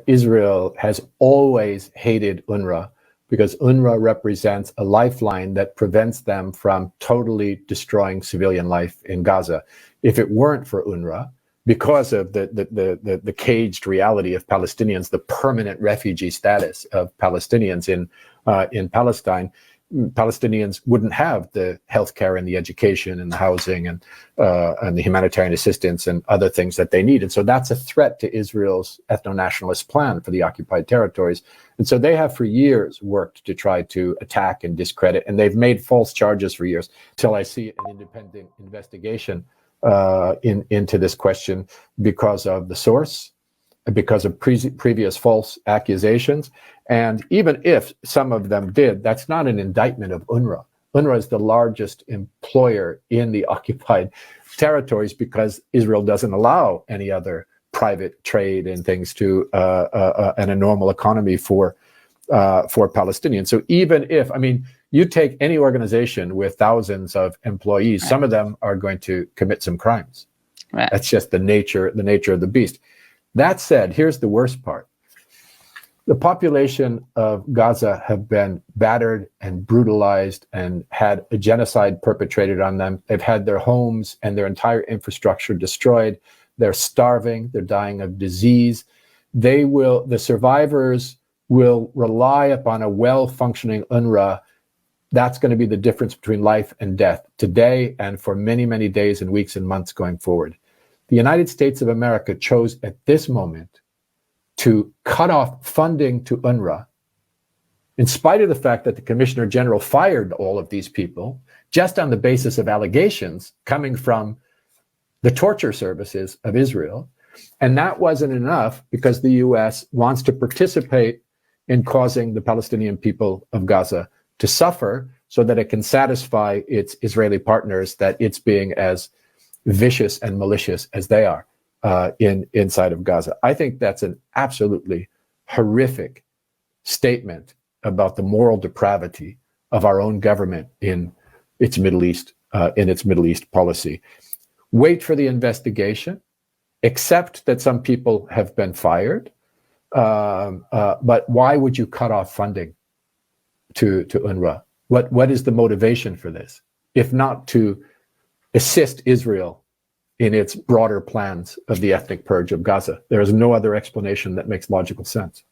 Israel has always hated UNRWA because UNRWA represents a lifeline that prevents them from totally destroying civilian life in Gaza. If it weren't for UNRWA, because of the caged reality of Palestinians, the permanent refugee status of Palestinians in Palestine, Palestinians wouldn't have the healthcare and the education and the housing and the humanitarian assistance and other things that they need. And so that's a threat to Israel's ethno-nationalist plan for the occupied territories. And so they have for years worked to try to attack and discredit, and they've made false charges for years till I see an independent investigation into this question because of the source, because of previous false accusations. And even if some of them did, that's not an indictment of UNRWA. UNRWA is the largest employer in the occupied territories because Israel doesn't allow any other private trade and things to and a normal economy for Palestinians. So even if, I mean, you take any organization with thousands of employees, right, some of them are going to commit some crimes. Right. That's just the nature of the beast. That said, here's the worst part. The population of Gaza have been battered and brutalized and had a genocide perpetrated on them. They've had their homes and their entire infrastructure destroyed. They're starving. They're dying of disease. The survivors will rely upon a well-functioning UNRWA. That's going to be the difference between life and death today and for many, many days and weeks and months going forward. The United States of America chose at this moment to cut off funding to UNRWA, in spite of the fact that the Commissioner General fired all of these people just on the basis of allegations coming from the torture services of Israel. And that wasn't enough because the U.S. wants to participate in causing the Palestinian people of Gaza to suffer so that it can satisfy its Israeli partners that it's being as vicious and malicious as they are inside of Gaza. I think that's an absolutely horrific statement about the moral depravity of our own government in its Middle East policy. Wait for the investigation, accept that some people have been fired, but why would you cut off funding to UNRWA? What is the motivation for this, if not to assist Israel in its broader plans of the ethnic purge of Gaza? There is no other explanation that makes logical sense.